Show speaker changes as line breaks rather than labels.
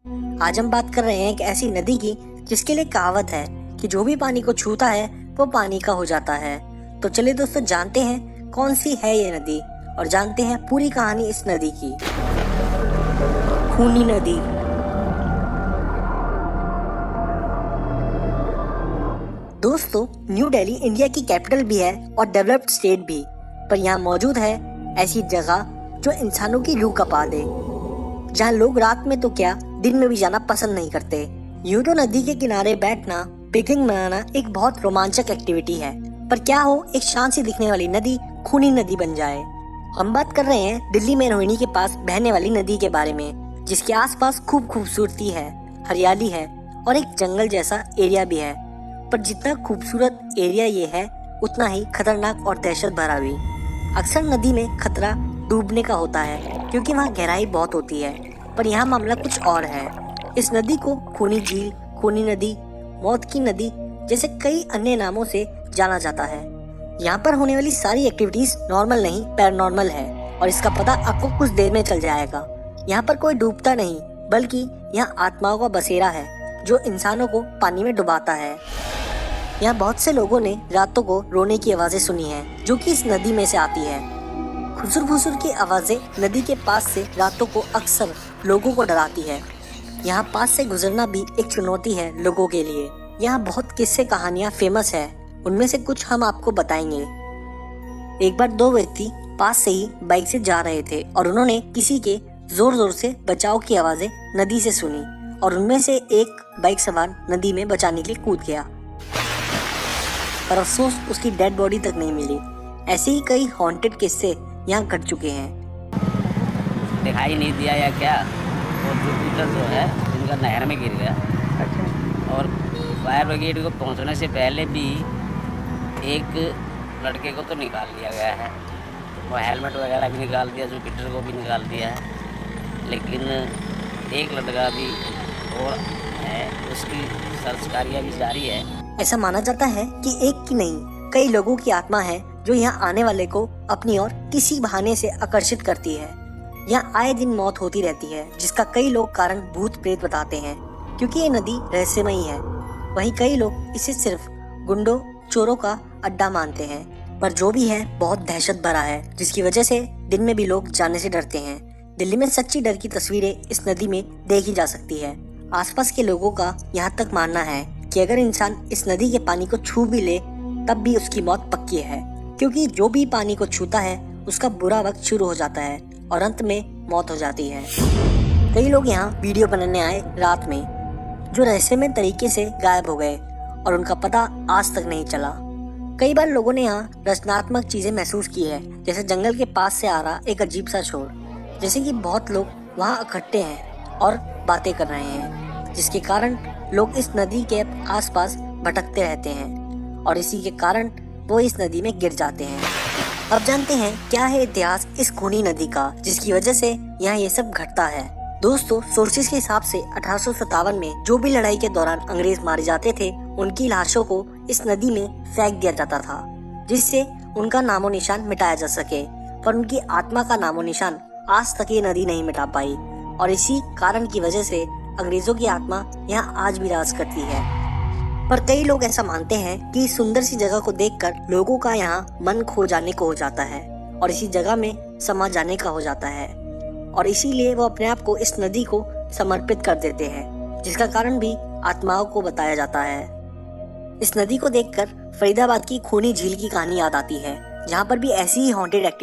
आज हम बात कर रहे हैं एक ऐसी नदी की जिसके लिए कहावत है कि जो भी पानी को छूता है वो पानी का हो जाता है। तो चलिए दोस्तों, जानते हैं कौन सी है ये नदी और जानते हैं पूरी कहानी इस नदी की। खूनी नदी। दोस्तों, न्यू दिल्ली इंडिया की कैपिटल भी है और डेवलप्ड स्टेट भी, पर यहाँ मौजूद है ऐसी जगह जो इंसानों की रूह कपा दे, जहाँ लोग रात में तो क्या दिन में भी जाना पसंद नहीं करते। यूं तो नदी के किनारे बैठना, पिकनिक मनाना एक बहुत रोमांचक एक्टिविटी है, पर क्या हो एक शांत सी दिखने वाली नदी खूनी नदी बन जाए। हम बात कर रहे हैं दिल्ली में रोहिणी के पास बहने वाली नदी के बारे में, जिसके आसपास खूब खूबसूरती है, हरियाली है और एक जंगल जैसा एरिया भी है। पर जितना खूबसूरत एरिया ये है उतना ही खतरनाक और दहशत भरा भी। अक्सर नदी में खतरा डूबने का होता है क्योंकि वहाँ गहराई बहुत होती है, पर यहाँ मामला कुछ और है। इस नदी को खूनी झील, खूनी नदी, मौत की नदी जैसे कई अन्य नामों से जाना जाता है। यहाँ पर होने वाली सारी एक्टिविटीज नॉर्मल नहीं, पैरानॉर्मल है और इसका पता आपको कुछ देर में चल जाएगा। यहाँ पर कोई डूबता नहीं, बल्कि यहाँ आत्माओं का बसेरा है जो इंसानों को पानी में डुबाता है। यहाँ बहुत से लोगों ने रातों को रोने की आवाजें सुनी हैं, जो कि इस नदी में से आती है। फुसुर फुसुर की आवाजें नदी के पास से रातों को अक्सर लोगों को डराती है। यहाँ पास से गुजरना भी एक चुनौती है लोगों के लिए। यहाँ बहुत किस्से कहानियाँ फेमस है, उनमें से कुछ हम आपको बताएंगे। एक बार दो व्यक्ति पास से ही बाइक से जा रहे थे और उन्होंने किसी के जोर जोर से बचाव की आवाजें नदी से सुनी और उनमें से एक बाइक सवार नदी में बचाने के लिए कूद गया, पर अफसोस उसकी डेड बॉडी तक नहीं मिली। ऐसे ही कई हॉन्टेड किस्से यहाँ घट चुके हैं।
दिखाई नहीं दिया या क्या, और जुपिटर जो है इनका नहर में गिर गया। अच्छा। और फायर ब्रिगेड को पहुंचने से पहले भी एक लड़के को तो निकाल लिया गया है, वो हेलमेट वगैरह भी निकाल दिया, जुपिटर को भी निकाल दिया है, लेकिन एक लड़का भी और है, उसकी सर्च कार्य भी जारी है।
ऐसा माना जाता है कि एक की नहीं कई लोगों की आत्मा है जो यहाँ आने वाले को अपनी ओर किसी बहाने से आकर्षित करती है। यहाँ आए दिन मौत होती रहती है, जिसका कई लोग कारण भूत प्रेत बताते हैं, क्योंकि ये नदी रहस्यमयी है। वहीं कई लोग इसे सिर्फ गुंडों चोरों का अड्डा मानते हैं, पर जो भी है बहुत दहशत भरा है, जिसकी वजह से दिन में भी लोग जाने से डरते हैं। दिल्ली में सच्ची डर की तस्वीरें इस नदी में देखी जा सकती है। आसपास के लोगों का यहाँ तक मानना है कि अगर इंसान इस नदी के पानी को छू भी ले तब भी उसकी मौत पक्की है, क्योंकि जो भी पानी को छूता है उसका बुरा वक्त शुरू हो जाता है और अंत में मौत हो जाती है। कई लोग यहाँ वीडियो बनाने आए रात में, जो रहस्यमय तरीके से गायब हो गए और उनका पता आज तक नहीं चला। कई बार लोगों ने यहाँ रचनात्मक चीजें महसूस की है, जैसे जंगल के पास से आ रहा एक अजीब सा शोर, जैसे कि बहुत लोग वहाँ इकट्ठे हैं और बातें कर रहे हैं, जिसके कारण लोग इस नदी के आसपास भटकते रहते हैं और इसी के कारण वो इस नदी में गिर जाते हैं। अब जानते हैं क्या है इतिहास इस खूनी नदी का, जिसकी वजह से यहाँ ये सब घटता है। दोस्तों, सोर्सेज के हिसाब से 1857 में जो भी लड़ाई के दौरान अंग्रेज मारे जाते थे, उनकी लाशों को इस नदी में फेंक दिया जाता था, जिससे उनका नामो निशान मिटाया जा सके। पर उनकी आत्मा का नामो निशान आज तक ये नदी नहीं मिटा पाई और इसी कारण की वजह से अंग्रेजों की आत्मा यहाँ आज भी राज करती है। पर कई लोग ऐसा मानते हैं कि इस सुंदर सी जगह को देखकर लोगों का यहाँ मन खो जाने को हो जाता है और इसी जगह में समा जाने का हो जाता है, और इसीलिए वो अपने आप को इस नदी को समर्पित कर देते हैं, जिसका कारण भी आत्माओं को बताया जाता है। इस नदी को देखकर फरीदाबाद की खूनी झील की कहानी याद आती है, जहाँ पर भी ऐसी ही हॉन्टेड एक्टिविटी